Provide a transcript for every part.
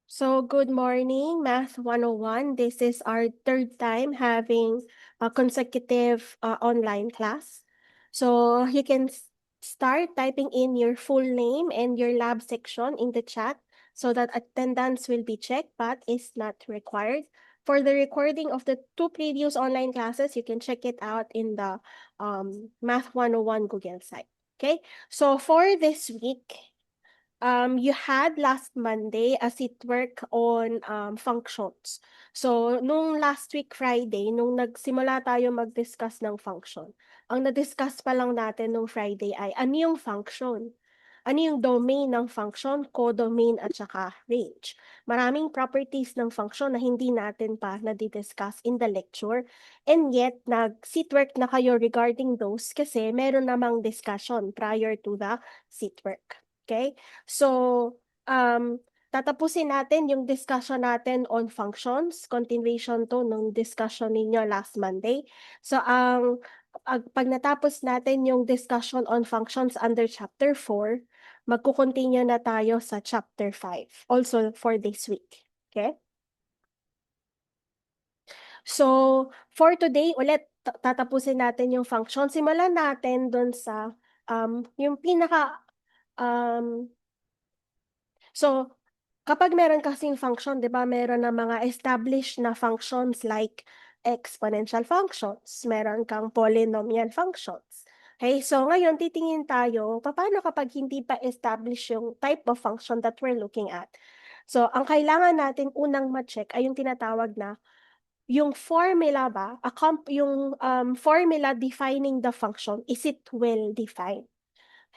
So, good morning, Math 101. This is our third time having a consecutive online class. So, you can start typing in your full name and your lab section in the chat so that attendance will be checked but is not required. For the recording of the two previous online classes, you can check it out in the Math 101 Google site. Okay, so for this week, you had last Monday a sit work on functions. So, nung last week Friday, nung nagsimula tayo mag-discuss ng function, ang na-discuss pa lang natin nung Friday ay ano yung function? Ano yung domain ng function, codomain at saka range. Maraming properties ng function na hindi natin pa na-discuss in the lecture. And yet, nag-sit work na kayo regarding those kasi meron namang discussion prior to the sit work. Okay? So, tatapusin natin yung discussion natin on functions, continuation to nung discussion ninyo last Monday. So, pag natapos natin yung discussion on functions under chapter 4, magkukontinue na tayo sa chapter 5, also for this week. Okay? So, for today, ulit, tatapusin natin yung function. Simulan natin dun sa yung pinaka um, so, kapag meron kasing function, di ba, meron na mga established na functions like exponential functions, meron kang polynomial functions. Okay, so ngayon titingin tayo, paano kapag hindi pa established yung type of function that we're looking at? So, ang kailangan natin unang ma-check ay yung tinatawag na yung formula ba, yung formula defining the function, is it well defined?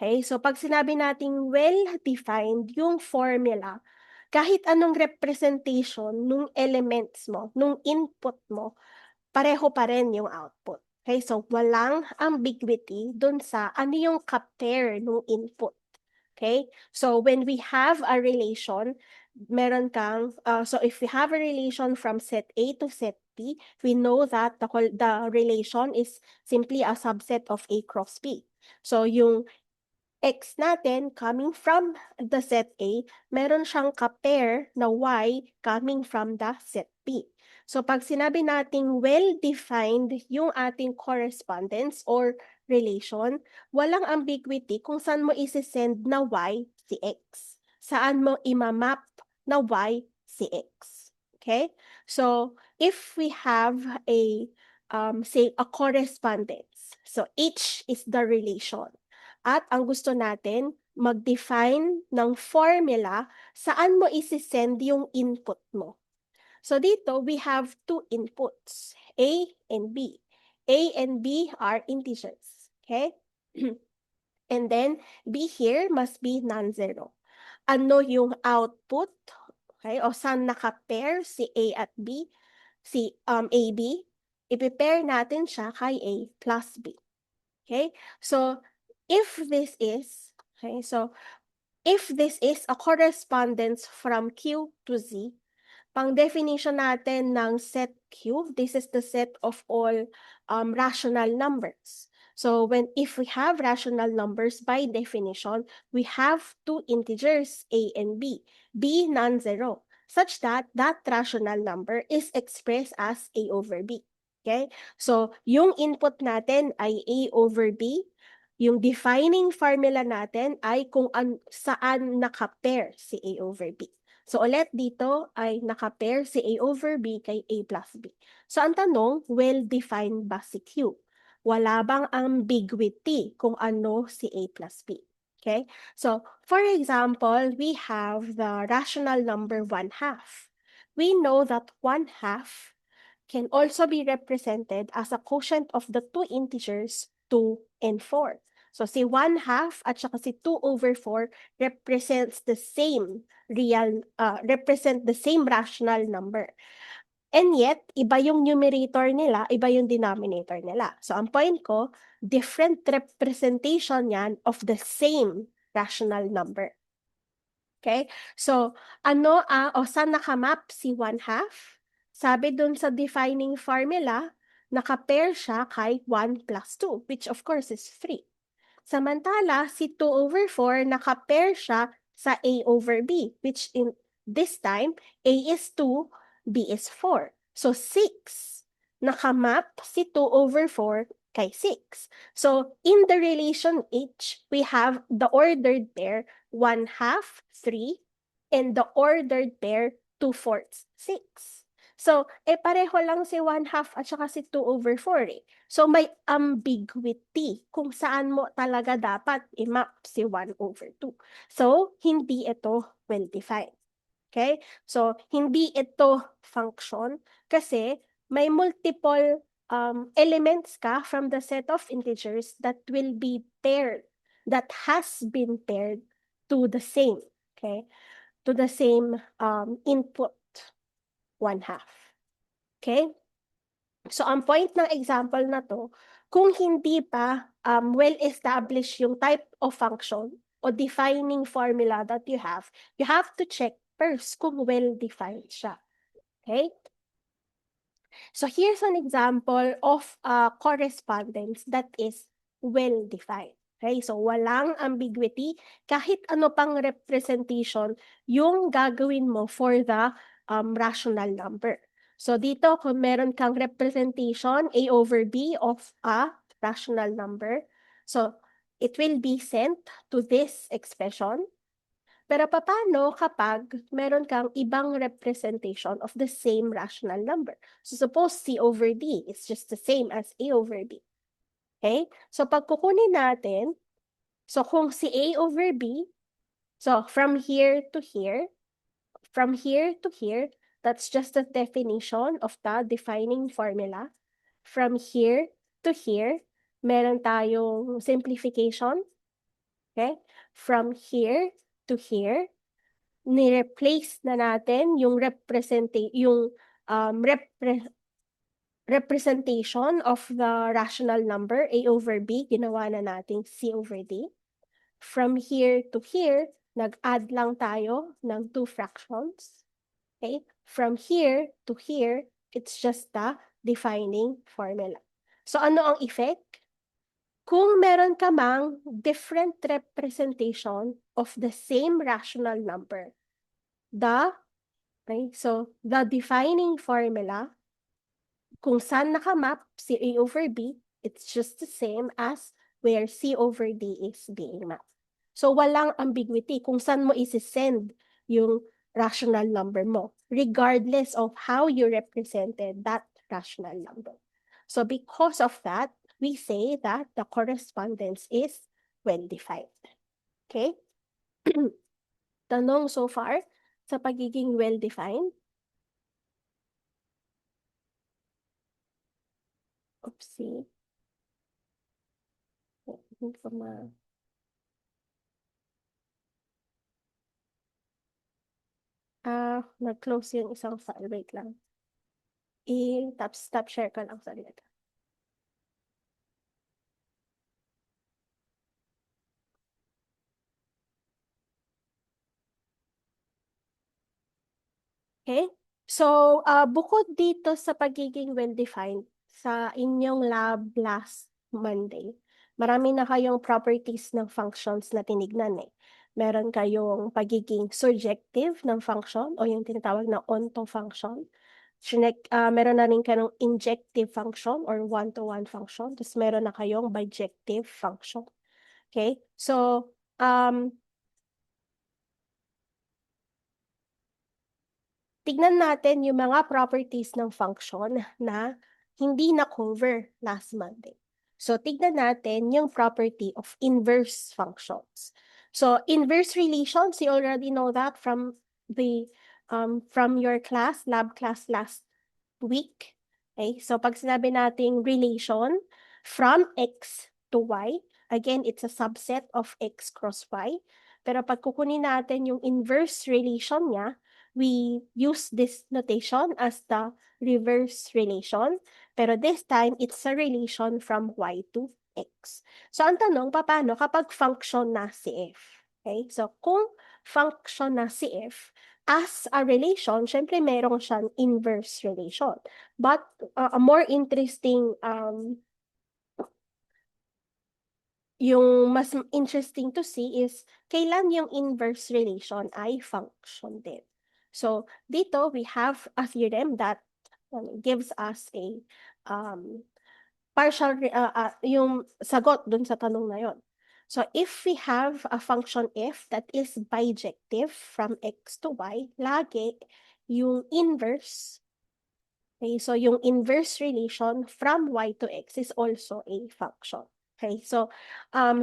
Okay, so pag sinabi nating well-defined yung formula, kahit anong representation nung elements mo, nung input mo, pareho pa rin yung output. Okay, so walang ambiguity dun sa ano yung ka-pair nung input. Okay, so when we have a relation, meron kang, so if we have a relation from set A to set B, we know that the relation is simply a subset of A cross B. So yung X natin coming from the set A, meron siyang ka-pair na Y coming from the set B. So pag sinabi nating well-defined yung ating correspondence or relation, walang ambiguity kung saan mo isi-send na Y si X. Saan mo imamap na Y si X. Okay? So if we have a, say, a correspondence, so H is the relation. At ang gusto natin, mag-define ng formula saan mo isi-send yung input mo. So dito, we have two inputs, A and B. A and B are integers, okay? And then, B here must be non-zero. Ano yung output? Okay, o saan naka-pair si A at B? Si AB, i-pair natin siya kay A plus B. Okay, so if this is, okay, so if this is a correspondence from Q to Z, pang definition natin ng set Q, this is the set of all rational numbers. So if we have rational numbers, by definition, we have two integers, A and B non-zero, such that that rational number is expressed as A over B. Okay? So yung input natin ay A over B, yung defining formula natin ay kung saan naka-pair si A over B. So ulit dito ay naka-pair si A over B kay A plus B. So ang tanong, well-defined ba si Q? Wala bang ambiguity kung ano si A plus B? Okay? So, for example, we have the rational number 1/2. We know that 1/2 can also be represented as a quotient of the two integers 2 and 4. So si 1/2 at saka si 2 over 4 represent the same rational number. And yet, iba yung numerator nila, iba yung denominator nila. So ang point ko, different representation yan of the same rational number. Okay? So, saan nakamap si 1/2? Sabi dun sa defining formula, naka-pair siya kay 1 plus 2, which of course is 3. Samantala, si 2 over 4, naka-pair siya sa A over B, which This time, A is 2, B is 4. So 6. Nakamap si 2/4 kay 6. So in the relation H, we have the ordered pair 1/2, 3, and the ordered pair 2/4, 6. So, pareho lang si 1/2 at saka si 2/4 eh. So, may ambiguity kung saan mo talaga dapat i-map si 1/2. So, hindi ito well-defined. Okay? So, hindi ito function kasi may multiple elements ka from the set of integers that will be paired, that has been paired to the same, okay? To the same input, 1/2. Okay? So, ang point ng example na to, kung hindi pa well-established yung type of function o defining formula that you have to check first kung well-defined siya. Okay? So, here's an example of correspondence that is well-defined. Okay? So, walang ambiguity. Kahit ano pang representation yung gagawin mo for the rational number. So, dito, kung meron kang representation A/B of a rational number, so, it will be sent to this expression. Pero paano kapag meron kang ibang representation of the same rational number? So suppose C/D is just the same as A/B. Okay? So pag kukunin natin, so kung si A/B, so from here to here, that's just the definition of the defining formula. From here to here, meron tayong simplification. Okay? From here to here, ni-replace na natin yung representation of the rational number A/B, ginawa na nating C/D. From here to here, nag-add lang tayo ng 2 fractions. Okay? From here to here, it's just the defining formula. So ano ang effect? Kung meron ka mang different representation of the same rational number, so the defining formula, kung saan nakamap si A/B, it's just the same as where C/D is being mapped. So walang ambiguity kung saan mo isi-send yung rational number mo, regardless of how you represented that rational number. So because of that, we say that the correspondence is well-defined. Okay? Tanong so far sa pagiging well-defined? Oopsie. Hindi ko nag-close yung isang file. Wait lang. Stop share ko lang sa dito. Okay? So, bukod dito sa pagiging well-defined sa inyong lab last Monday, marami na kayong properties ng functions na tinignan eh. Meron kayong pagiging surjective ng function o yung tinatawag na onto function. Meron na rin kayong injective function or one-to-one function. Tapos meron na kayong bijective function. Okay? So, tignan natin yung mga properties ng function na hindi na-cover last Monday. So, tignan natin yung property of inverse functions. So, inverse relations, you already know that from your class, lab class last week. Okay, so pag sinabi nating relation from X to Y, again, it's a subset of X cross Y. Pero pag kukunin natin yung inverse relation niya, we use this notation as the reverse relation. Pero this time, it's a relation from Y to X. So, ang tanong, paano kapag function na si F? Okay, so kung function na si F, as a relation, syempre meron siyang inverse relation. But a more interesting, yung mas interesting to see is kailan yung inverse relation ay function din. So dito we have a theorem that gives us a yung sagot dun sa tanong na yon. So if we have a function f that is bijective from x to y, lagi yung inverse. Okay, so yung inverse relation from y to x is also a function. Okay, so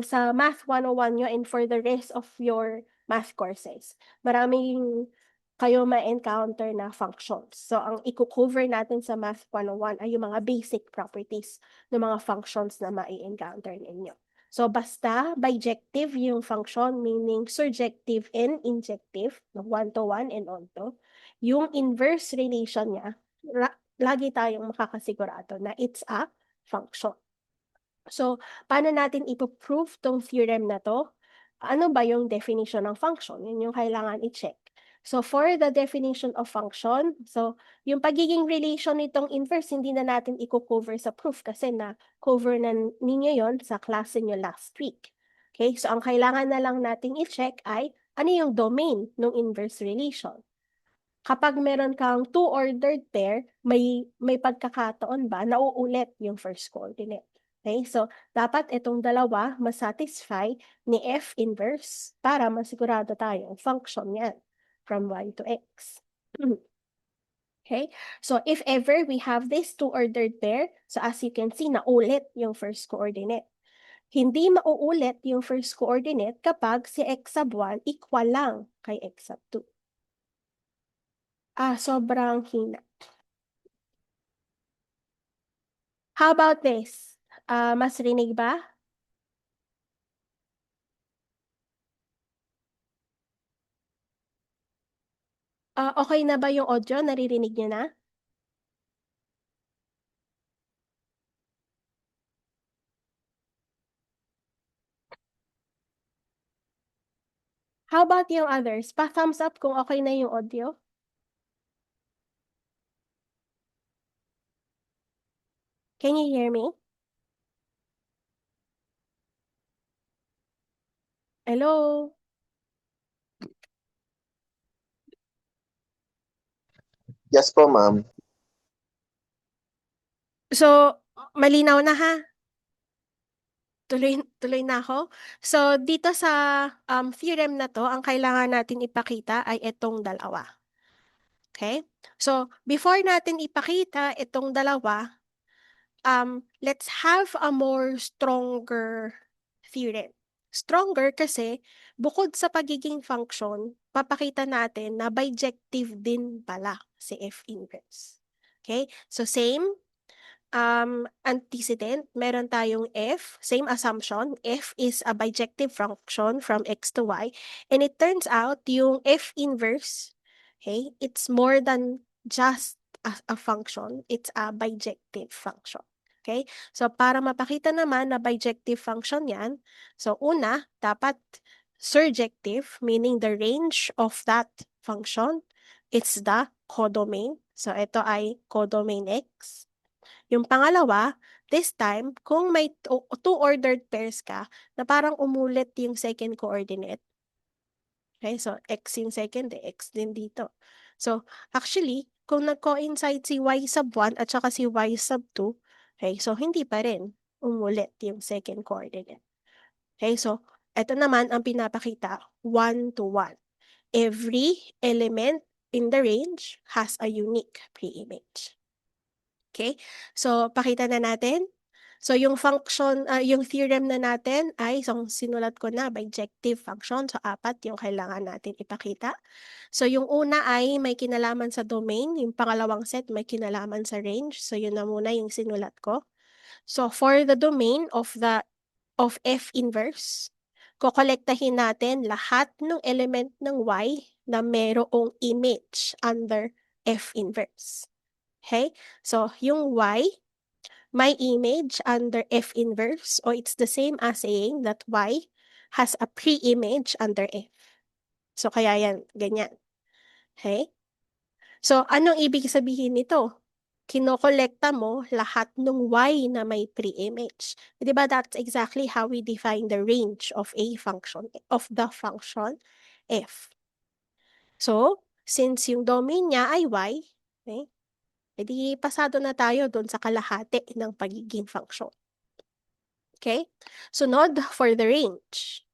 sa Math 101 nyo and for the rest of your math courses, maraming kayo ma-encounter na functions. So ang i-cover natin sa Math 101 ay yung mga basic properties ng mga functions na ma-encounter ninyo. So basta bijective yung function, meaning surjective and injective, one-to-one and onto, yung inverse relation niya, lagi tayong makakasigurado na it's a function. So, paano natin ipo-prove tong theorem na to? Ano ba yung definition ng function? Yun yung kailangan i-check. So, for the definition of function, so, yung pagiging relation nitong inverse, hindi na natin i-cover sa proof kasi na-cover na ninyo yon sa klase nyo last week. Okay, so ang kailangan na lang nating i-check ay ano yung domain ng inverse relation. Kapag meron kang two-ordered pair, may pagkakataon ba na uulit yung first coordinate. Okay, so dapat itong dalawa masatisfy ni F inverse para masigurado tayong function yan from y to x. Okay, so if ever we have this two-ordered pair, so as you can see, naulit yung first coordinate. Hindi mauulit yung first coordinate kapag si x sub 1 equal lang kay x sub 2. Sobrang hina. How about this? Mas rinig ba? Okay na ba yung audio? Naririnig niyo na? How about yung others? Pa-thumbs up kung okay na yung audio. Can you hear me? Hello? Yes po, ma'am. So, malinaw na ha? Tuloy na ako. So, dito sa theorem na to, ang kailangan natin ipakita ay itong dalawa. Okay? So, before natin ipakita itong dalawa, let's have a more stronger theorem. Stronger kasi bukod sa pagiging function, papakita natin na bijective din pala si F inverse. Okay? So same antecedent, meron tayong F, same assumption, F is a bijective function from X to Y, and it turns out yung F inverse, okay, it's more than just a function, it's a bijective function. Okay? So, para mapakita naman na bijective function yan, so una, dapat surjective, meaning the range of that function, it's the codomain. So, ito ay codomain X. Yung pangalawa, this time, kung may two ordered pairs ka, na parang umulit yung second coordinate. Okay, so x yung second, x din dito. So, actually, kung nag-coincide si y sub 1 at saka si y sub 2, okay, so hindi pa rin umulit yung second coordinate. Okay, so, ito naman ang pinapakita, 1 to 1. Every element in the range has a unique pre-image. Okay? So, pakita na natin. So, yung function, yung theorem na natin ay, so, sinulat ko na, bijective function. So, 4 yung kailangan natin ipakita. So, yung una ay may kinalaman sa domain. Yung pangalawang set may kinalaman sa range. So, yun na muna yung sinulat ko. So, for the domain of F inverse, kokolektahin natin lahat ng element ng Y na merong image under F inverse. Okay? So, yung Y, my image under F inverse, or it's the same as saying that Y has a pre-image under F. So, kaya yan, ganyan. Okay? So, anong ibig sabihin nito? Kinokolekta mo lahat ng Y na may pre-image. Diba that's exactly how we define the range of a function, of the function F. So, since yung domain niya ay y, okay, edi pasado na tayo doon sa kalahati ng pagiging function. Okay? Sunod, for the range.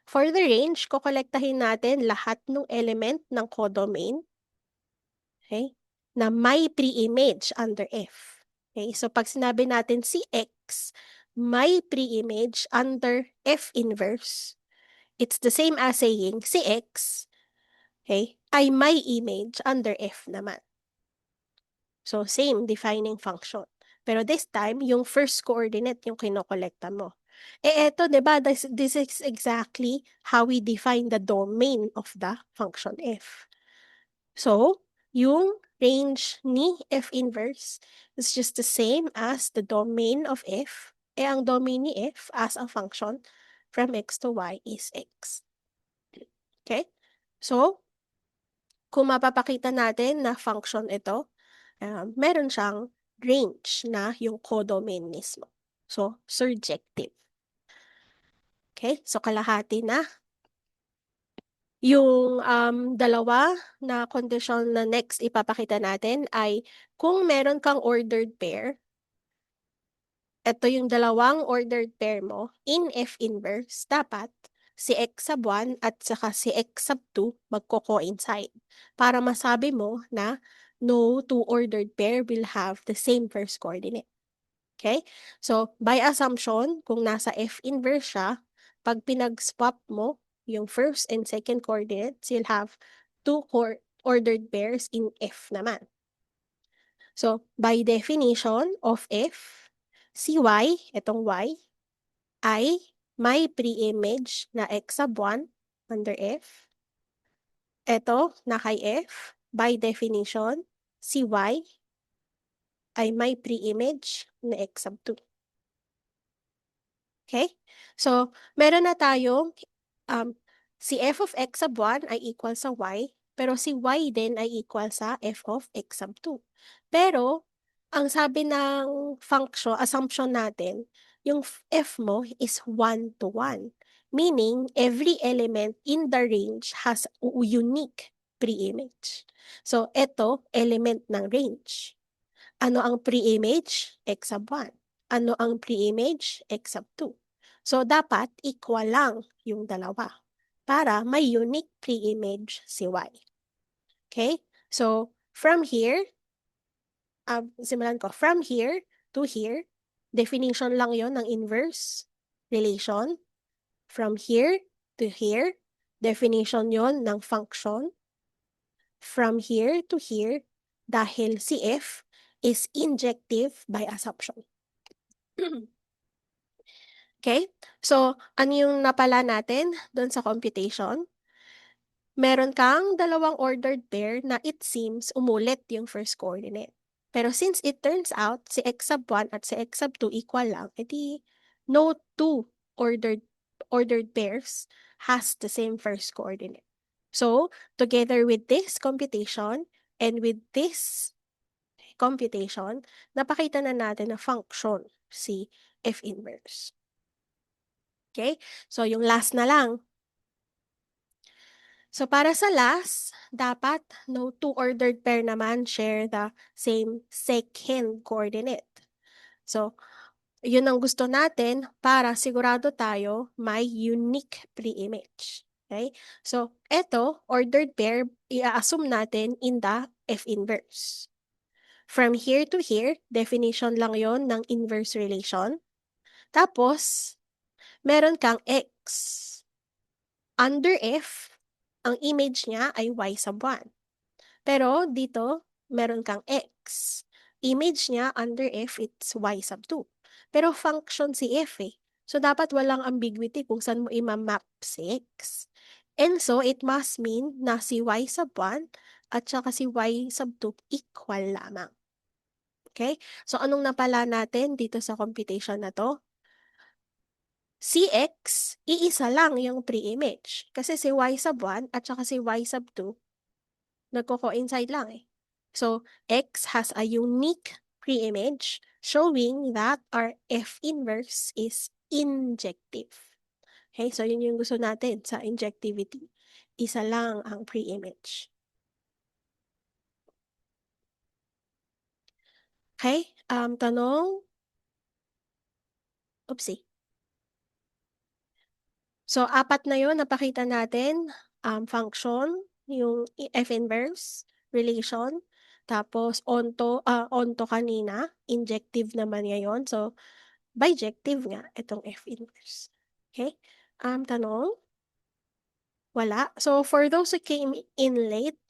For the range, kokolektahin natin lahat ng element ng codomain, okay, na may pre-image under F. Okay? So pag sinabi natin si X, may pre-image under F inverse, it's the same as saying si X, okay, ay may image under F naman. So, same defining function. Pero this time, yung first coordinate yung kinokolekta mo. Eto, di ba, this is exactly how we define the domain of the function f. So, yung range ni f inverse is just the same as the domain of f. Ang domain ni f as a function from x to y is x. Okay? So, kung mapapakita natin na function ito, meron siyang range na yung codomain mismo. So, surjective. Okay? So, kalahati na. Yung dalawa na condition na next ipapakita natin ay kung meron kang ordered pair, ito yung dalawang ordered pair mo in F inverse, dapat si x sub 1 at saka si x sub 2 magko-coincide para masabi mo na no two ordered pair will have the same first coordinate. Okay? So, by assumption, kung nasa F inverse siya, pag pinag-swap mo yung first and second coordinates, you'll have two ordered pairs in F naman. So, by definition of F, si Y, itong Y, ay may pre-image na x sub 1 under F. Ito, na kay F, by definition, si Y ay may pre-image na x sub 2. Okay? So, meron na tayong si f of x sub 1 ay equal sa y, pero si y din ay equal sa f of x sub 2. Pero, ang sabi ng function, assumption natin, yung f mo is 1 to 1. Meaning, every element in the range has a unique pre-image. So, ito, element ng range. Ano ang pre-image? X sub 1. Ano ang pre-image? X sub 2. So, dapat equal lang yung dalawa para may unique pre-image si Y. Okay? So, from here, simulan ko, from here to here, definition lang yon ng inverse relation. From here to here, definition yon ng function. From here to here, dahil si F is injective by assumption. Okay? So, ano yung napala natin doon sa computation? Meron kang dalawang ordered pair na it seems umulit yung first coordinate. Pero since it turns out si x sub 1 at si x sub 2 equal lang, edi no two ordered pairs has the same first coordinate. So, together with this computation and with this computation, napakita na natin na function si f inverse. Okay? So, yung last na lang. So, para sa last, dapat no two ordered pair naman share the same second coordinate. So, yun ang gusto natin para sigurado tayo may unique pre-image. Okay? So, eto, ordered pair, i-assume natin in the F inverse. From here to here, definition lang yon ng inverse relation. Tapos, meron kang x. Under F, ang image niya ay y sub 1. Pero dito, meron kang x. Image niya under F, it's y sub 2. Pero function si F eh. So, dapat walang ambiguity kung saan mo imamap si x. And so, it must mean na si y sub 1 at saka si y sub 2 equal lamang. Okay? So, anong napala natin dito sa computation na to? Si x, iisa lang yung pre-image. Kasi si y sub 1 at saka si y sub 2, nagko-coincide lang eh. So, x has a unique pre-image showing that our F inverse is injective. Okay, so yun yung gusto natin sa injectivity. Isa lang ang pre-image. Okay? Tanong? Oopsie. So, apat na yun, napakita natin. Function, yung F inverse, relation, tapos onto kanina, injective naman ngayon. So, bijective nga, itong F inverse. Okay? Tanong? Wala. So, for those who came in late,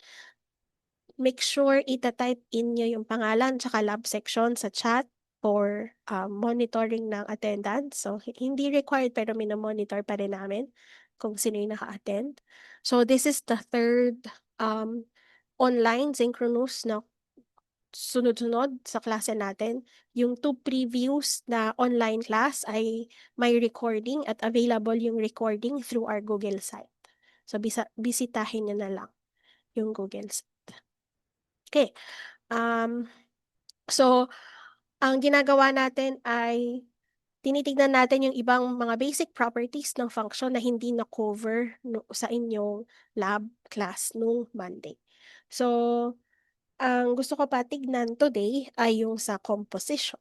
make sure ita-type in nyo yung pangalan tsaka lab section sa chat for monitoring ng attendance. So, hindi required pero minomonitor pa rin namin kung sino yung naka-attend. So, this is the third online synchronous na sunod-sunod sa klase natin. Yung two previous na online class ay may recording at available yung recording through our Google site. So, bisitahin nyo na lang yung Google site. Okay. So, ang ginagawa natin ay tinitignan natin yung ibang mga basic properties ng function na hindi na-cover sa inyong lab class nung Monday. So, ang gusto ko pa tignan today ay yung sa composition.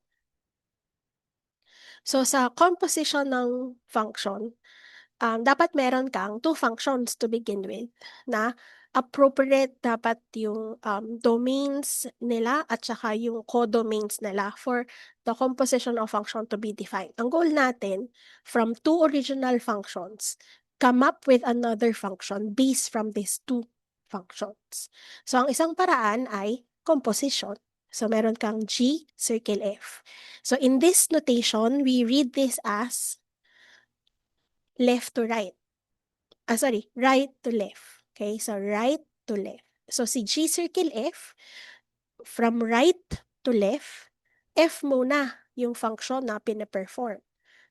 So, sa composition ng function, dapat meron kang two functions to begin with na appropriate dapat yung domains nila at saka yung codomains nila for the composition of function to be defined. Ang goal natin, from two original functions, come up with another function based from these two functions. So, ang isang paraan ay composition. So, meron kang G, circle F. So, in this notation, we read this as left to right. Right to left. Okay, so right to left. So si G circle F, from right to left, F muna yung function na pina-perform.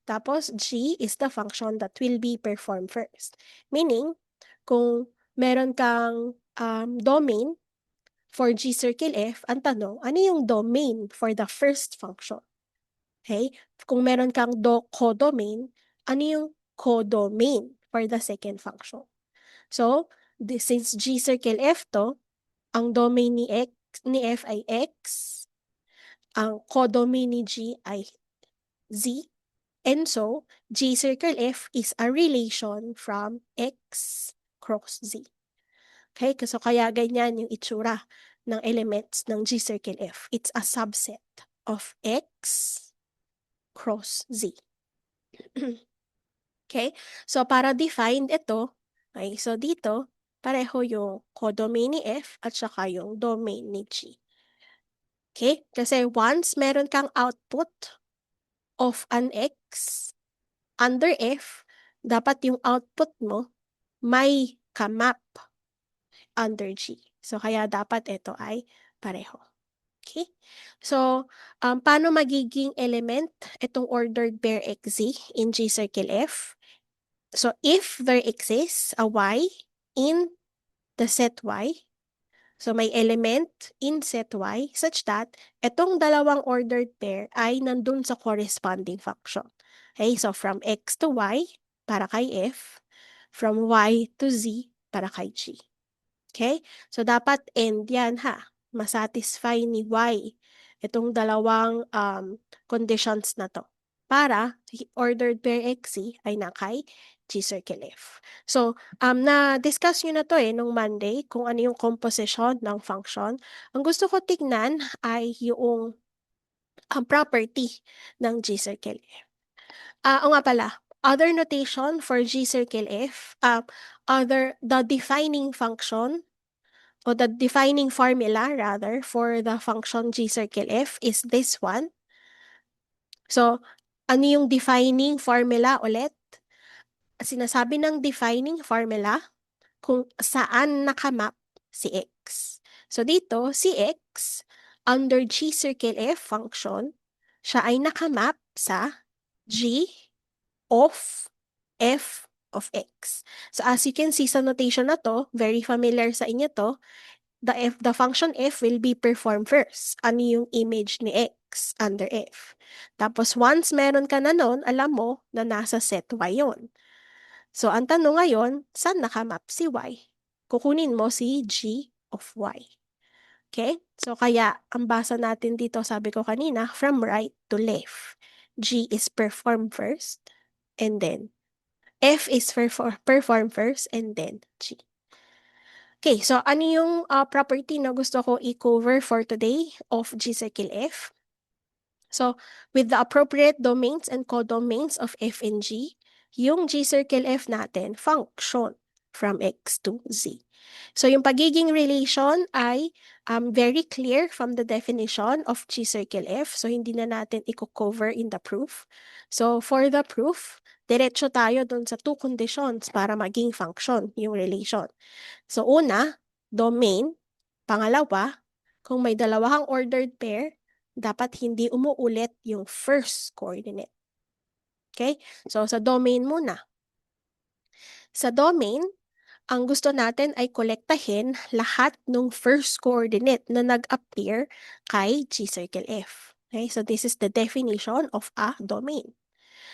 Tapos G is the function that will be performed first. Meaning, kung meron kang domain for G circle F, ang tanong, ano yung domain for the first function? Okay? Kung meron kang codomain, ano yung codomain for the second function? So, since G circle F to, ang domain ni F ay X, ang codomain ni G ay Z, and so, G circle F is a relation from X cross Z. Okay, so kaya ganyan yung itsura ng elements ng G circle F. It's a subset of X cross Z. Okay, so para define ito, okay, so dito, pareho yung codomain ni F at saka yung domain ni G. Okay, kasi once meron kang output of an X under F, dapat yung output mo may kamap under G. So kaya dapat ito ay pareho. Okay, so paano magiging element itong ordered pair XZ in G circle F? So if there exists a Y in the set Y, so may element in set Y such that itong dalawang ordered pair ay nandun sa corresponding function. Okay, so from X to Y para kay F, from Y to Z para kay G. Okay, so dapat end yan ha. Masatisfy ni Y itong dalawang conditions na to para ordered pair XZ ay nakay G circle F. So, na-discuss nyo na to nung Monday kung ano yung composition ng function. Ang gusto ko tignan ay yung property ng G circle F. O nga pala, other notation for G circle F, the defining function o the defining formula rather for the function G circle F is this one. So, ano yung defining formula ulit? Sinasabi ng defining formula kung saan nakamap si X. So dito, si X, under G circle F function, siya ay nakamap sa G of F of X. So as you can see sa notation na to, very familiar sa inyo to, the function F will be performed first. Ano yung image ni X under F. Tapos once meron ka na nun, alam mo na nasa set Y yun. So ang tanong ngayon, saan nakamap si Y? Kukunin mo si G of Y. Okay? So, kaya, ang basa natin dito, sabi ko kanina, from right to left. G is perform first, and then F is perform first, and then G. Okay, so ano yung property na gusto ko i-cover for today of G circle F? So, with the appropriate domains and codomains of F and G, yung G circle F natin function from X to Z. So, yung pagiging relation ay very clear from the definition of G circle F. So, hindi na natin i-cover in the proof. So, for the proof, diretso tayo dun sa two conditions para maging function yung relation. So, una, domain. Pangalawa, kung may dalawang ordered pair, dapat hindi umuulit yung first coordinate. Okay? So, sa domain muna. Sa domain, ang gusto natin ay kolektahin lahat ng first coordinate na nag-appear kay G circle F. Okay? So, this is the definition of a domain.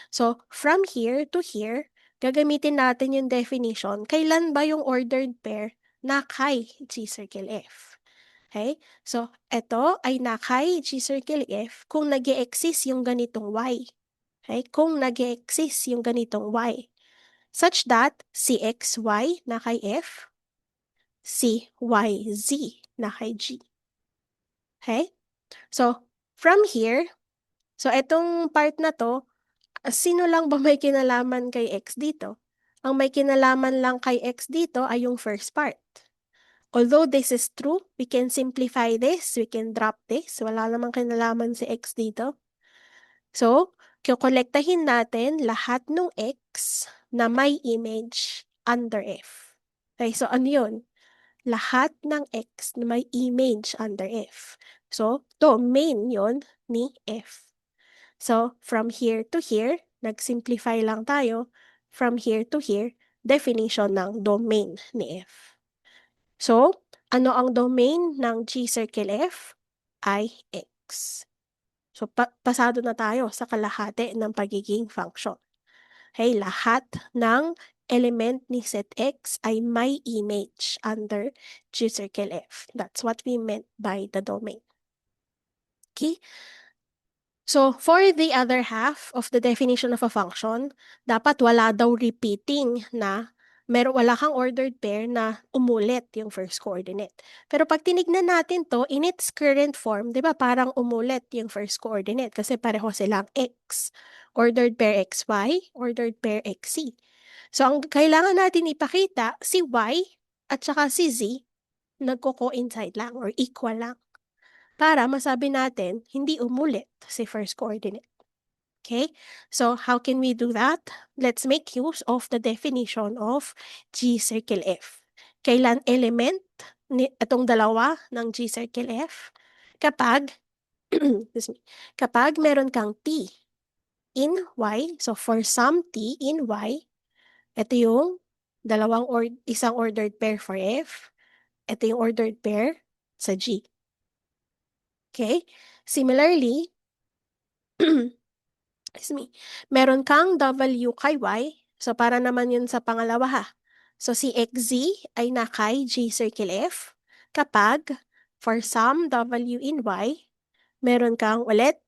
So, from here to here, gagamitin natin yung definition, kailan ba yung ordered pair na kay G circle F? Okay? So, ito ay na kay G circle F kung nag-e-exist yung ganitong Y. Okay? Kung nag-e-exist yung ganitong Y. Such that si XY na kay F, si YZ na kay G. Okay? So, from here, so itong part na to, sino lang ba may kinalaman kay X dito? Ang may kinalaman lang kay X dito ay yung first part. Although this is true, we can simplify this, we can drop this. Wala namang kinalaman si X dito. So, kukolektahin natin lahat ng X na may image under F. Okay, so ano yun? Lahat ng X na may image under F. So, domain yon ni F. So, from here to here, nag-simplify lang tayo. From here to here, definition ng domain ni F. So, ano ang domain ng G circle F? Ay X. So, pasado na tayo sa kalahati ng pagiging function. Okay, lahat ng element ni set X ay may image under G circle F. That's what we meant by the domain. Okay? So, for the other half of the definition of a function, dapat wala daw repeating na wala kang ordered pair na umulit yung first coordinate. Pero pag tinignan natin to, in its current form, di ba parang umulit yung first coordinate kasi pareho silang x. Ordered pair xy, ordered pair xz. So, ang kailangan natin ipakita, si y at saka si z, nagko-coincide lang or equal lang para masabi natin hindi umulit si first coordinate. Okay? So, how can we do that? Let's make use of the definition of G circle F. Kailan element itong dalawa ng G circle F? Kapag, excuse me, kapag meron kang T in Y, so for some T in Y, ito yung isang ordered pair for F, ito yung ordered pair sa G. Okay? Similarly, excuse me, meron kang W kay Y, so para naman yun sa pangalawa ha. So si XZ ay na kay G circle F kapag for some W in Y, meron kang ulit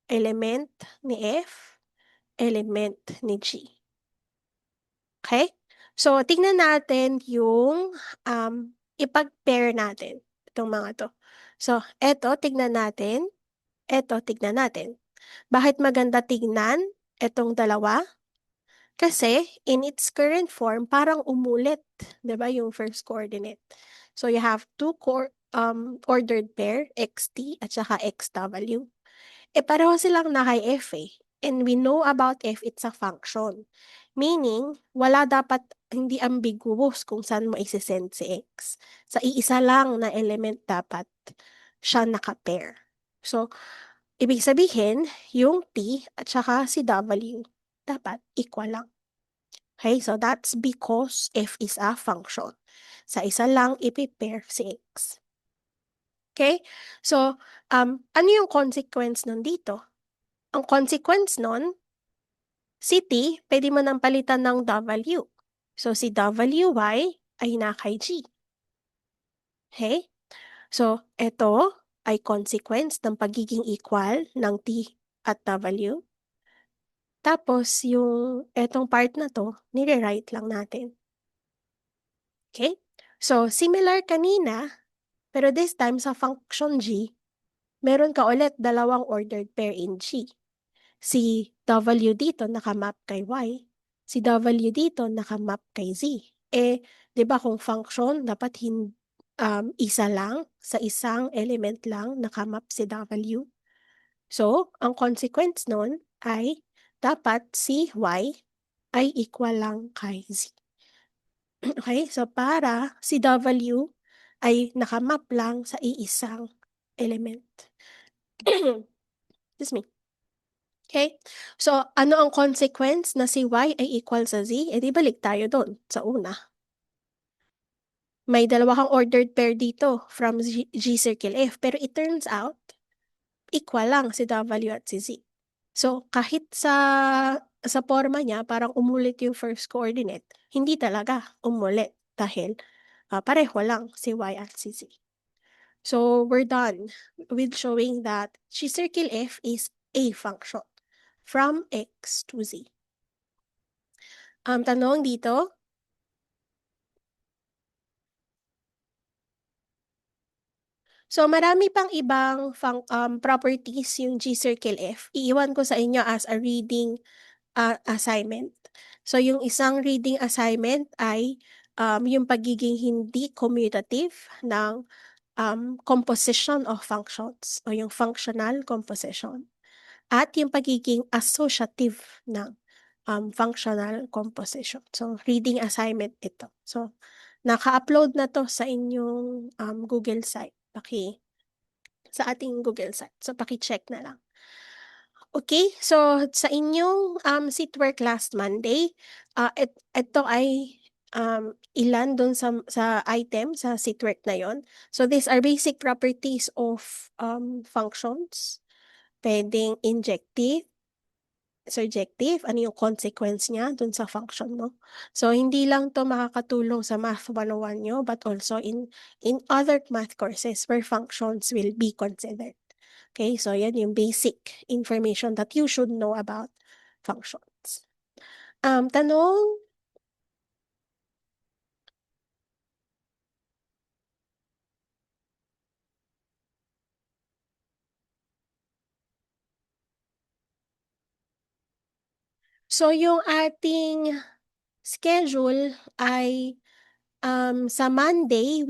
element ni F, element ni G. Okay? So tingnan natin yung ipag-pair natin itong mga to. So eto tignan natin, eto tignan natin. Bakit maganda tignan itong dalawa? Kasi in its current form, parang umulit, 'di ba, yung first coordinate. So you have two ordered pair, xt at saka xw. Pareho silang naka-f eh. And we know about f, it's a function. Meaning, wala dapat, hindi ambiguous kung saan mo isi-send si x. Sa iisa lang na element dapat siya naka-pair. So, ibig sabihin, yung t at saka si w dapat equal lang. Okay, so that's because f is a function. Sa isa lang ipi-pair si x. Okay? So, ano yung consequence nun dito? Ang consequence nun, si t, pwede mo nang palitan ng w. So, si wy ay na kay g. Okay? So, ito ay consequence ng pagiging equal ng T at W. Tapos, yung etong part na to, nire-write lang natin. Okay? So, similar kanina, pero this time sa function G, meron ka ulit dalawang ordered pair in G. Si W dito nakamap kay Y. Si W dito nakamap kay Z. Eh, di ba kung function, dapat isa lang, sa isang element lang nakamap si W. So, ang consequence nun ay dapat si Y ay equal lang kay Z. Okay, so para si W ay nakamap lang sa iisang element. Excuse me. Okay, so ano ang consequence na si Y ay equal sa Z? E di balik tayo doon sa una. May dalawa kang ordered pair dito from G circle F, pero it turns out, equal lang si W at si Z. So kahit sa forma niya, parang umulit yung first coordinate, hindi talaga umulit dahil pareho lang si Y at si Z. So we're done with showing that G circle F is a function from X to Z. Tanong dito, so marami pang ibang properties yung G circle F. Iiwan ko sa inyo as a reading assignment. So yung isang reading assignment ay yung pagiging hindi commutative ng composition of functions o yung functional composition at yung pagiging associative ng functional composition. So reading assignment ito. So naka-upload na to sa inyong Google site. Sa ating Google site. So paki-check na lang. Okay, so sa inyong seatwork last Monday, ito ay ilan dun sa item sa seatwork na yon. So these are basic properties of functions. Pwedeng injective, surjective, ano yung consequence niya dun sa function mo. So hindi lang to makakatulong sa Math 101 nyo, but also in other math courses where functions will be considered. Okay, so yan yung basic information that you should know about functions. Tanong, so yung ating schedule ay sa Monday,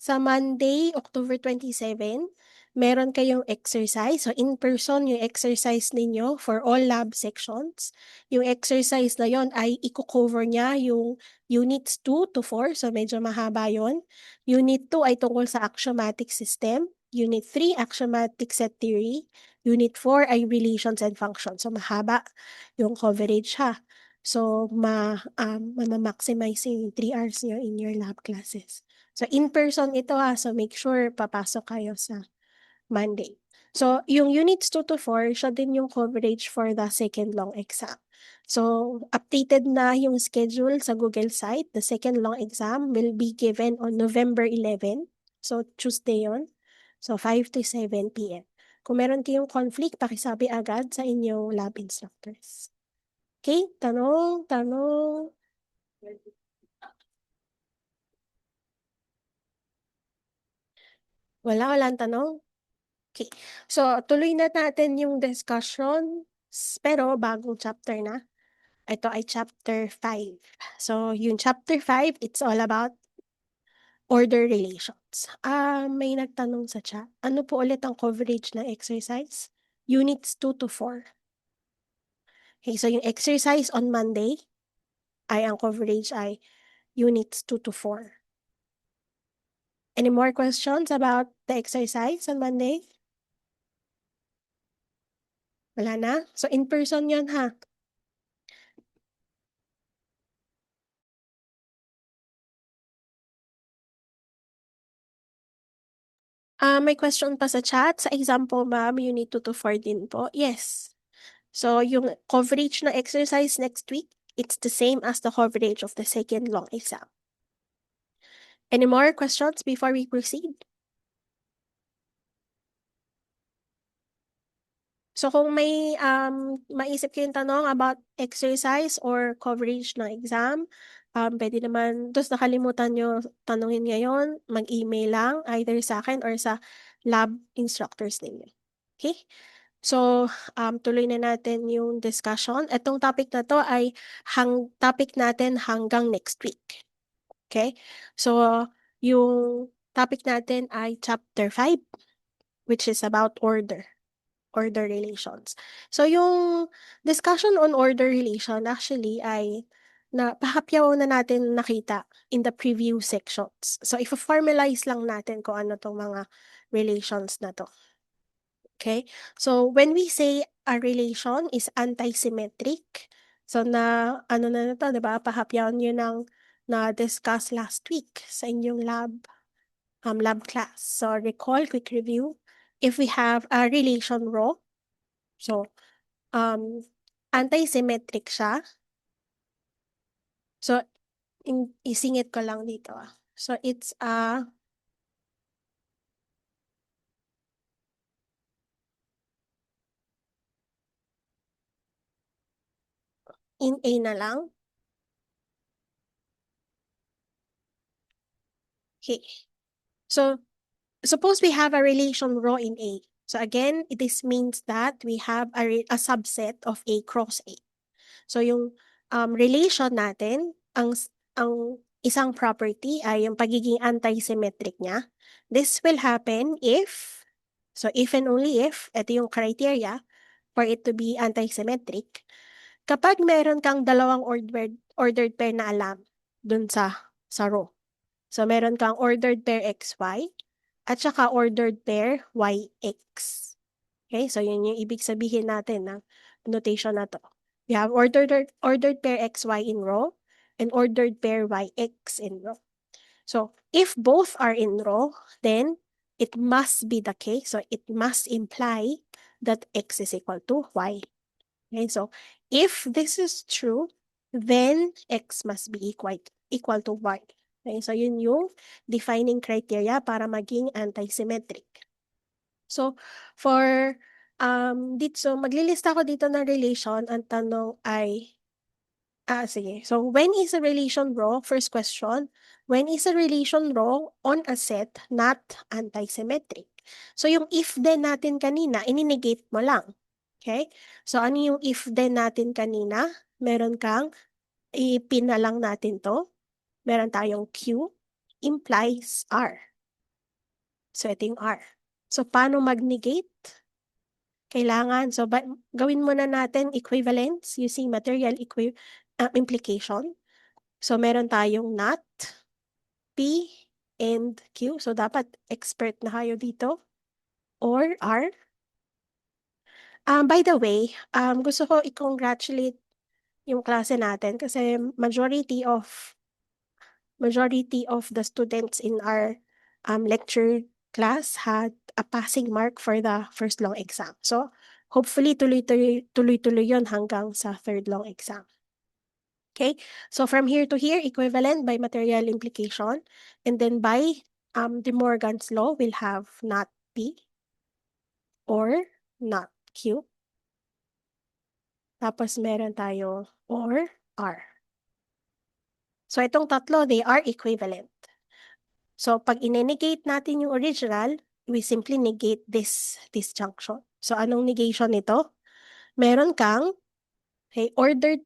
sa Monday, October 27, meron kayong exercise. So, in person yung exercise ninyo for all lab sections. Yung exercise na yon ay i-cover niya yung units 2 to 4. So, medyo mahaba yon. Unit 2 ay tungkol sa axiomatic system. Unit 3, axiomatic set theory. Unit 4 ay relations and functions. So, mahaba yung coverage ha. So, ma-maximize yung 3 hours nyo in your lab classes. So, in-person ito ha. So, make sure papasok kayo sa Monday. So, yung units 2 to 4, siya din yung coverage for the second long exam. So, updated na yung schedule sa Google site. The second long exam will be given on November 11. So, Tuesday yon. So, 5 to 7 p.m. Kung meron kayong conflict, pakisabi agad sa inyong lab instructors. Okay? Tanong. Walang tanong? Okay. So, tuloy na natin yung discussion, pero bagong chapter na. Ito ay chapter 5. So, yung chapter 5, it's all about order relations. May nagtanong sa chat. Ano po ulit ang coverage ng exercise? Units 2 to 4. Okay, so yung exercise on Monday ay ang coverage ay units 2 to 4. Any more questions about the exercise on Monday? Wala na? So, in person yun ha. May question pa sa chat. Sa example, ma'am, unit 2 to 4 din po. Yes. So, yung coverage na exercise next week, it's the same as the coverage of the second long exam. Any more questions before we proceed? So kung may maisip kayong tanong about exercise or coverage ng exam, pwede naman, dos nakalimutan nyo tanungin ngayon, mag-email lang either sa akin or sa lab instructors ninyo. Okay? So, tuloy na natin yung discussion. Itong topic na to ay topic natin hanggang next week. Okay? So, yung topic natin ay chapter 5, which is about order relations. So, yung discussion on order relation actually ay pahapyaw na natin nakita in the preview sections. So, if-formalize lang natin kung ano tong mga relations na to. Okay? So, when we say a relation is anti-symmetric, so ano na to, di ba? Pahapyaw nyo ng na-discuss last week sa inyong lab class. So, recall, quick review. If we have a relation row, so, anti-symmetric siya. So, isingit ko lang dito. So, it's in A na lang. Okay. So, suppose we have a relation row in A. So again, this means that we have a subset of A cross A. So yung relation natin, ang isang property ay yung pagiging anti-symmetric niya. This will happen if, so if and only if, ito yung criteria for it to be anti-symmetric. Kapag meron kang dalawang ordered pair na alam dun sa row. So meron kang ordered pair XY at saka ordered pair YX. Okay, so yun yung ibig sabihin natin ng notation na to. We have ordered pair XY in row and ordered pair YX in row. So if both are in row, then it must be the case. So it must imply that X is equal to Y. Okay, so if this is true, then X must be equal to Y. Okay, so yun yung defining criteria para maging anti-symmetric. So, for so maglilista ako dito ng relation. Ang tanong ay, sige. So, when is a relation row? First question, when is a relation row on a set not anti-symmetric? So, yung if then natin kanina, ininegate mo lang. Okay? So, ano yung if then natin kanina? Meron kang, ipin na lang natin to. Meron tayong Q implies R. So, ito yung R. So, paano mag-negate? Kailangan, so gawin muna natin equivalence using material implication. So, meron tayong not, P, and Q. So, dapat expert na kayo dito. Or R. By the way, gusto ko i-congratulate yung klase natin kasi majority of the students in our lecture class had a passing mark for the first long exam. So, hopefully tuloy-tuloy yon hanggang sa third long exam. Okay? So, from here to here, equivalent by material implication. And then by De Morgan's law, we'll have not P or not Q. Tapos meron tayo or R. So, itong tatlo, they are equivalent. So, pag inenegate natin yung original, we simply negate this junction. So, anong negation nito? Meron kang ordered.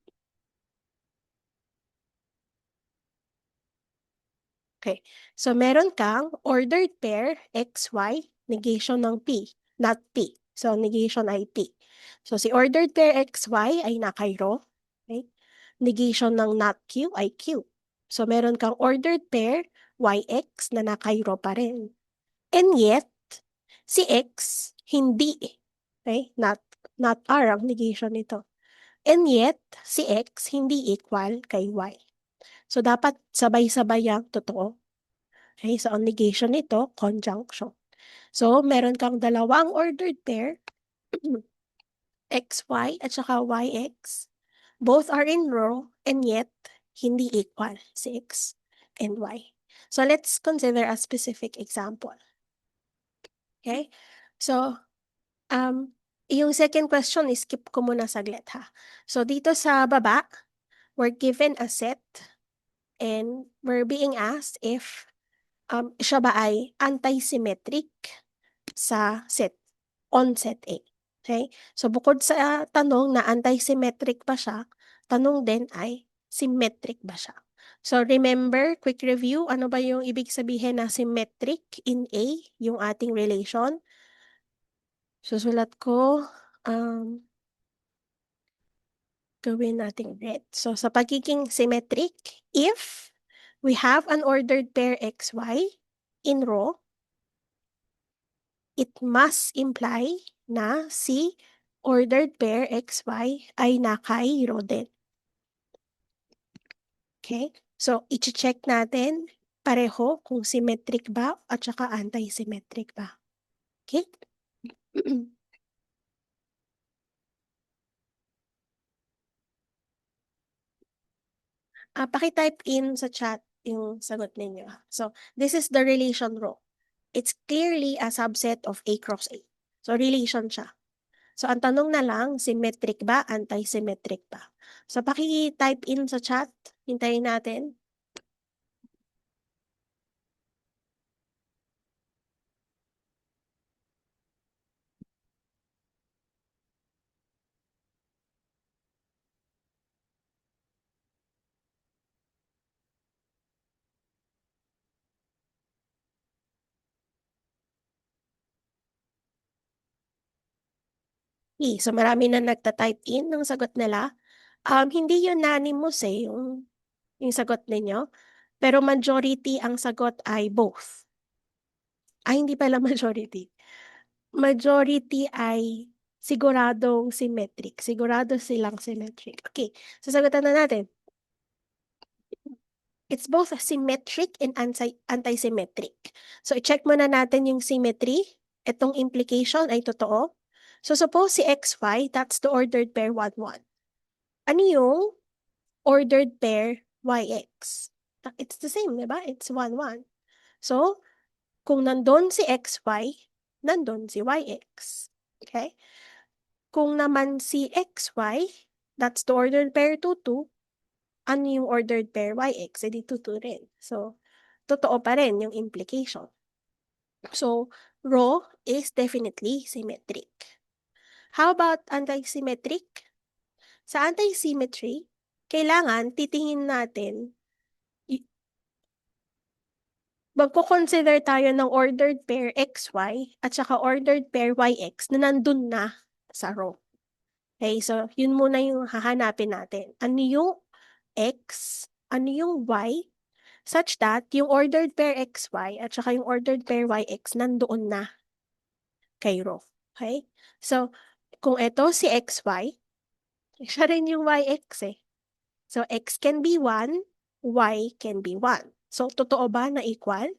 Okay. So, meron kang ordered pair XY, negation ng P, not P. So, negation ay P. So, si ordered pair XY ay naka-row. Okay? Negation ng not Q ay Q. So, meron kang ordered pair YX na naka-row pa rin. And yet, si X, hindi. Okay? Not R ang negation nito. And yet, si X hindi equal kay Y. So, dapat sabay-sabay ang totoo. Okay? So, ang negation nito, conjunction. So, meron kang dalawang ordered pair, XY at saka YX. Both are in row and yet, hindi equal si X and Y. So let's consider a specific example. Okay? So, yung second question, skip ko muna saglit ha. So dito sa baba, we're given a set and we're being asked if siya ba ay anti-symmetric sa set, on set A. Okay? So bukod sa tanong na anti-symmetric ba siya, tanong din ay symmetric ba siya. So remember, quick review, ano ba yung ibig sabihin na symmetric in A, yung ating relation? Susulat ko, gawin nating red. So sa pagiging symmetric, if we have an ordered pair XY in row, it must imply na si ordered pair XY ay nakay row din. Okay? So, i-check natin pareho kung symmetric ba at saka anti-symmetric ba. Okay? Paki-type in sa chat yung sagot ninyo. So, this is the relation row. It's clearly a subset of A cross A. So, relation siya. So, ang tanong na lang, symmetric ba, anti-symmetric ba? So, paki-type in sa chat. Hintayin natin. So marami na nagta-type in ng sagot nila. Hindi unanimous yung sagot ninyo, pero majority ang sagot ay both. Hindi pala majority. Majority ay siguradong symmetric. Sigurado silang symmetric. Okay, sasagutan na natin. It's both symmetric and anti-symmetric. So, i-check muna natin yung symmetry. Itong implication ay totoo. So, suppose si XY, that's the ordered pair 1, 1. Ano yung ordered pair YX? It's the same, di ba? It's 1, 1. So, kung nandun si XY, nandun si YX. Okay? Kung naman si XY, that's the ordered pair 2, 2, ano yung ordered pair YX? Edi 2, 2 rin. So, totoo pa rin yung implication. So, row is definitely symmetric. How about anti-symmetric? Sa anti-symmetry, kailangan titingin natin, magko-consider tayo ng ordered pair XY at saka ordered pair YX na nandun na sa row. Okay, so yun muna yung hahanapin natin. Ano yung X, ano yung Y, such that yung ordered pair XY at saka yung ordered pair YX nandoon na kay row. Okay? So, kung ito si XY, siya rin yung YX eh. So, X can be 1, Y can be 1. So, totoo ba na equal?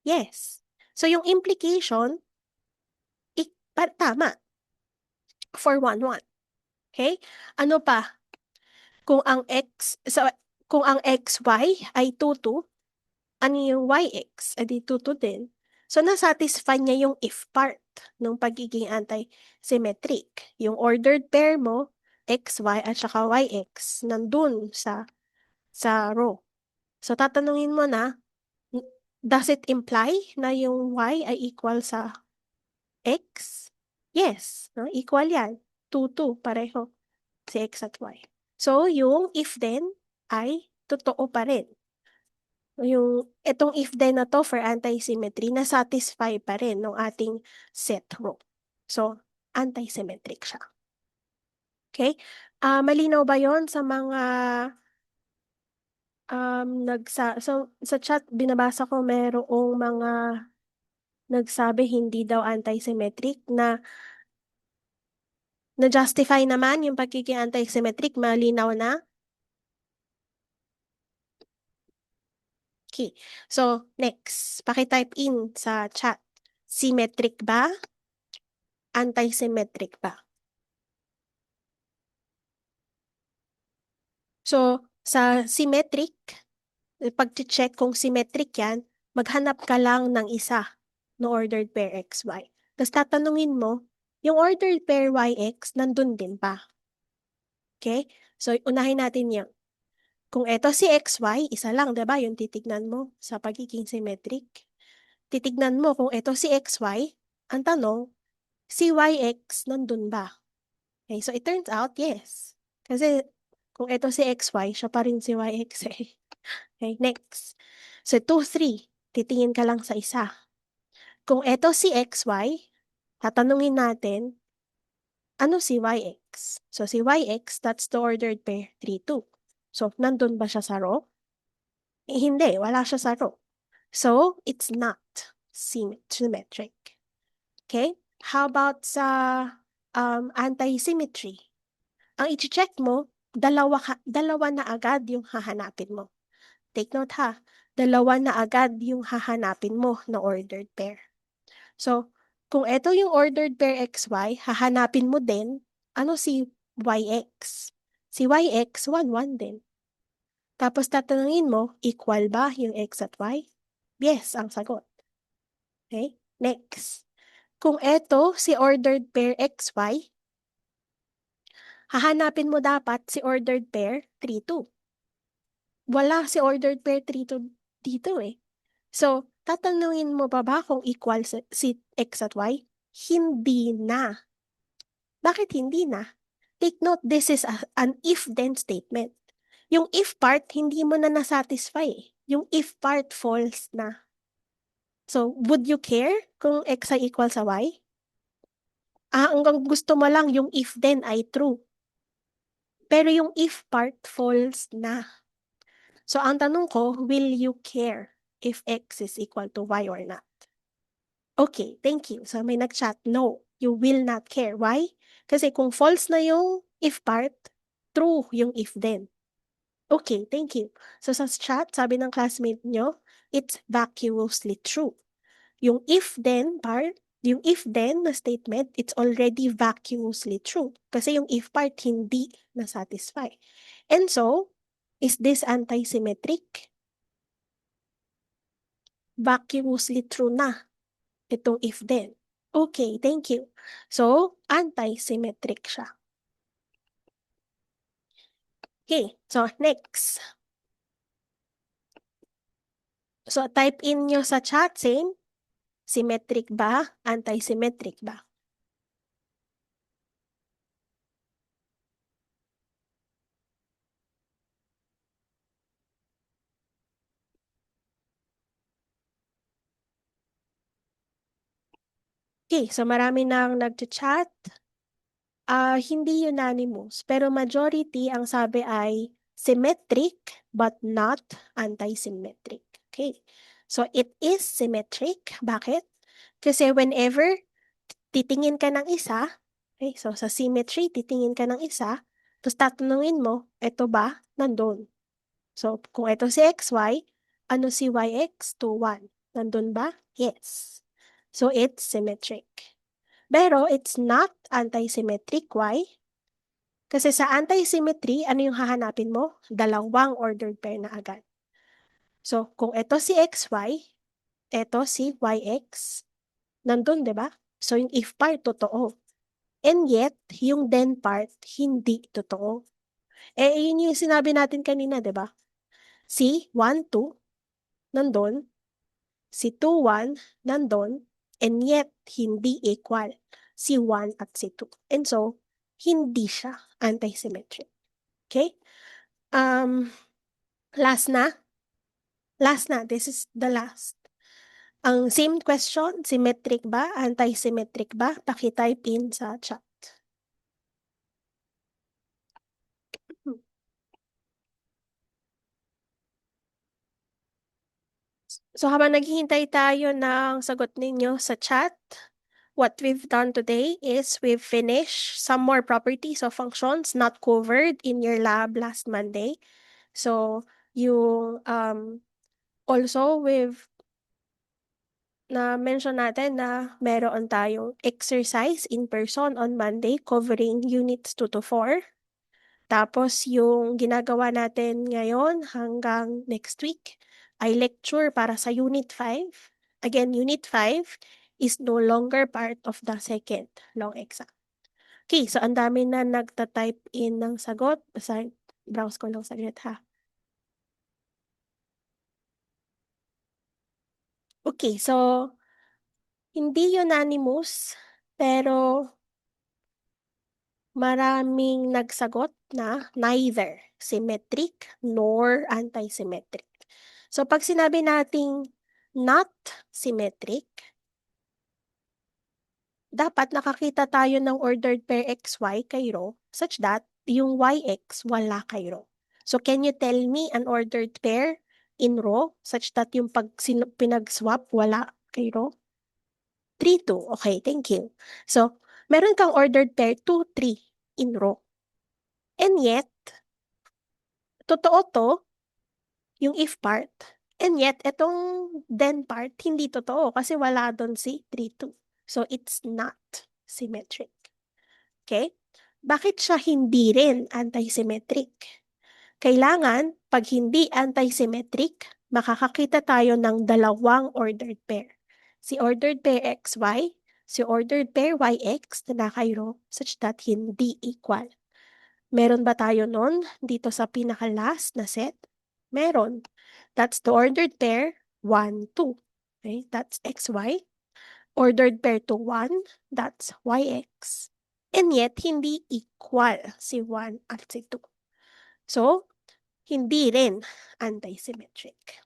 Yes. So, yung implication, tama. For 1, 1. Okay? Ano pa? Kung ang kung ang XY ay 2, 2, ano yung YX? Edi 2, 2 din. So, nasatisfy niya yung if part ng pagiging anti-symmetric. Yung ordered pair mo, XY at saka YX, nandun sa row. So, tatanungin mo na, does it imply na yung Y ay equal sa X? Yes, no? Equal yan. 2, 2, pareho. Si X at Y. So, yung if then ay totoo pa rin. Itong if then na to for anti-symmetry, na-satisfy pa rin ng ating set row. So, anti-symmetric siya. Okay? Malinaw ba yon sa mga sa chat binabasa ko merong mga nagsabi hindi daw anti-symmetric na justify naman yung pagiging anti-symmetric, malinaw na. Okay. So, next, paki-type in sa chat. Symmetric ba? Anti-symmetric ba? So, sa symmetric, pag-check kung symmetric yan, maghanap ka lang ng isa na ordered pair XY. Tapos tatanungin mo, yung ordered pair YX, nandun din ba? Okay? So, unahin natin yung kung eto si XY, isa lang, 'di ba? Yung titignan mo sa pagiging symmetric. Titignan mo kung eto si XY, ang tanong, si YX nandun ba? Okay, so it turns out, yes. Kasi kung eto si XY, siya pa rin si YX eh. Okay, next. So 2, 3, titingin ka lang sa isa. Kung eto si XY, tatanungin natin, ano si YX? So si YX, that's the ordered pair 3, 2. So nandun ba siya sa row? Hindi, wala siya sa row. So, it's not symmetric. Okay? How about sa anti-symmetry? Ang i-check mo, dalawa na agad yung hahanapin mo. Take note ha, dalawa na agad yung hahanapin mo na ordered pair. So, kung ito yung ordered pair XY, hahanapin mo din, ano si YX? Si YX, 1, 1 din. Tapos tatanungin mo, equal ba yung X at Y? Yes, ang sagot. Okay? Next. Kung eto si ordered pair XY, hahanapin mo dapat si ordered pair 3, 2. Wala si ordered pair 3, 2 dito eh. So, tatanungin mo pa ba kung equal si X at Y? Hindi na. Bakit hindi na? Take note, this is an if-then statement. Yung if part, hindi mo na nasatisfy eh. Yung if part, false na. So, would you care kung X ay equal sa Y? Hanggang gusto mo lang yung if then ay true. Pero yung if part, false na. So, ang tanong ko, will you care if X is equal to Y or not? Okay, thank you. So, may nag-chat, no, you will not care. Why? Kasi kung false na yung if part, true yung if then. Okay, thank you. So, sa chat, sabi ng classmate nyo, it's vacuously true. Yung if-then part, yung if-then na statement, it's already vacuously true. Kasi yung if part hindi na-satisfy. And so, is this anti-symmetric? Vacuously true na itong if-then. Okay, thank you. So, anti-symmetric siya. Okay, so next. So, type in nyo sa chat, same. Symmetric ba? Anti-symmetric ba? Okay, so marami na ang nag-chat. Hindi unanimous, pero majority ang sabi ay symmetric but not anti-symmetric. Okay. So it is symmetric. Bakit? Kasi whenever titingin ka ng isa, okay, so sa symmetry, titingin ka ng isa, tapos tatanungin mo, ito ba nandun? So kung ito si XY, ano si YX? 2, 1. Nandun ba? Yes. So it's symmetric. Pero it's not anti-symmetric. Why? Kasi sa anti-symmetry, ano yung hahanapin mo? Dalawang ordered pair na agad. So, kung ito si XY, ito si YX, nandun, di ba? So, yung if part, totoo. And yet, yung then part, hindi totoo. Yun yung sinabi natin kanina, di ba? Si 1, 2, nandun. Si 2, 1, nandun. And yet, hindi equal si 1 at si 2. And so, hindi siya anti-symmetric. Okay? Last na. Last na. This is the last. Ang same question, symmetric ba? Anti-symmetric ba? Paki-type in sa chat. So habang naghihintay tayo ng sagot ninyo sa chat, what we've done today is we've finished some more properties of functions not covered in your lab last Monday. So yung also we've na-mention natin na meron tayong exercise in person on Monday covering units 2 to 4. Tapos yung ginagawa natin ngayon hanggang next week ay lecture para sa Unit 5. Again, Unit 5 is no longer part of the second long exam. Okay, so ang dami na nagta-type in ng sagot. Basta browse ko lang saglit ha. Okay, so hindi unanimous, pero maraming nagsagot na neither symmetric nor anti-symmetric. So pag sinabi nating not symmetric, dapat nakakita tayo ng ordered pair XY kay row such that yung YX wala kay row. So can you tell me an ordered pair in row such that yung pag pinag-swap wala kay row? 3, 2. Okay, thank you. So, meron kang ordered pair 2, 3 in row. And yet, totoo to, yung if part. And yet, itong then part, hindi totoo kasi wala doon si 3, 2. So, it's not symmetric. Okay? Bakit siya hindi rin anti-symmetric? Kailangan, pag hindi anti-symmetric, makakakita tayo ng dalawang ordered pair. Si ordered pair XY, si ordered pair YX na naka-row such that hindi equal. Meron ba tayo nun dito sa pinaka-last na set? Meron. That's the ordered pair 1, 2. Okay, that's XY. Ordered pair to 1, that's YX. And yet, hindi equal si 1 at si 2. So, hindi rin anti-symmetric.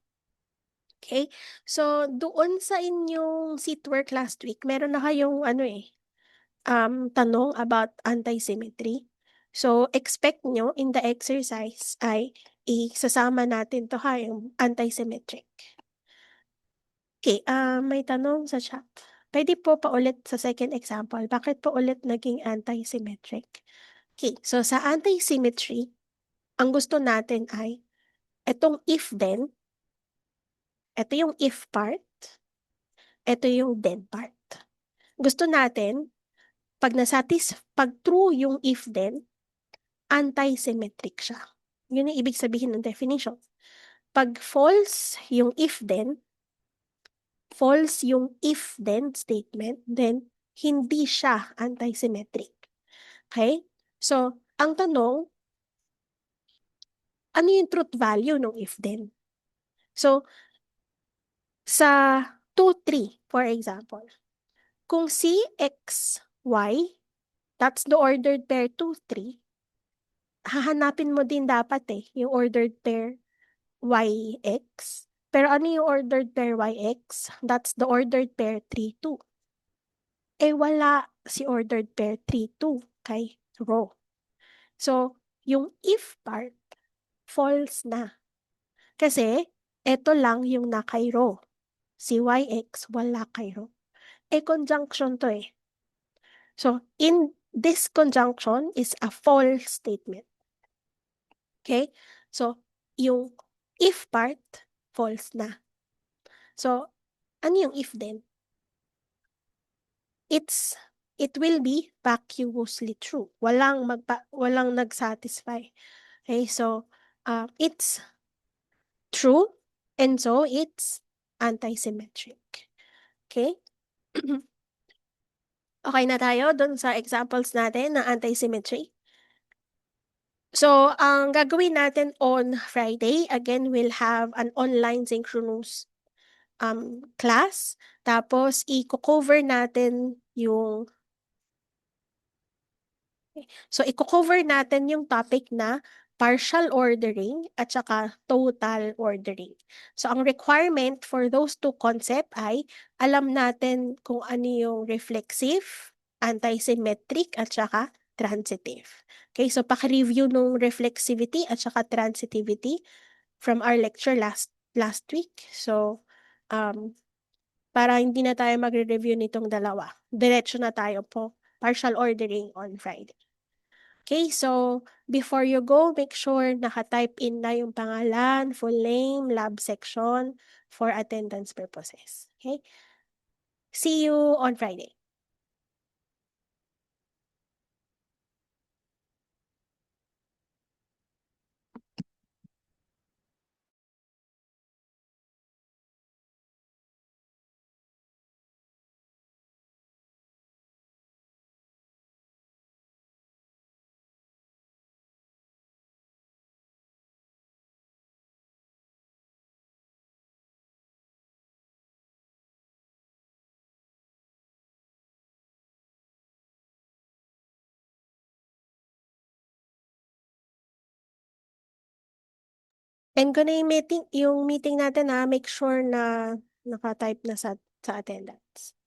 Okay? So, doon sa inyong seatwork last week, meron na kayong tanong about anti-symmetry. So, expect nyo in the exercise ay isasama natin to ha, yung anti-symmetric. Okay, may tanong sa chat. Pwede po pa ulit sa second example. Bakit po ulit naging anti-symmetric? Okay, so sa anti-symmetry, ang gusto natin ay etong if then, ito yung if part, ito yung then part. Gusto natin, pag true yung if then, anti-symmetric siya. Yun yung ibig sabihin ng definition. Pag false yung if then, false yung if then statement, then hindi siya anti-symmetric. Okay? So, ang tanong, ano yung truth value ng if then? So, sa 2, 3, for example, kung si X, Y, that's the ordered pair 2, 3, hahanapin mo din dapat yung ordered pair YX. Pero ano yung ordered pair YX? That's the ordered pair 3, 2. Wala si ordered pair 3, 2 kay row. So, yung if part, false na. Kasi, eto lang yung na kay row. Si YX, wala kay row. Conjunction to eh. So, in this conjunction is a false statement. Okay? So, yung if part, false na. So, ano yung if then? It will be vacuously true. Walang nag-satisfy. Okay? So, it's true and so it's anti-symmetric. Okay? Okay na tayo dun sa examples natin ng anti-symmetry. So, ang gagawin natin on Friday, again, we'll have an online synchronous class. Tapos, i-cover natin yung i-cover natin yung topic na partial ordering at saka total ordering. So, ang requirement for those two concept ay alam natin kung ano yung reflexive, anti-symmetric at saka transitive. Okay, so paki-review nung reflexivity at saka transitivity from our lecture last week. So, para hindi na tayo magre-review nitong dalawa. Diretso na tayo po partial ordering on Friday. Okay, so before you go, make sure naka-type in na yung pangalan, full name, lab section for attendance purposes. Okay? See you on Friday. end ko na yung meeting natin, make sure na naka-type na sa attendance.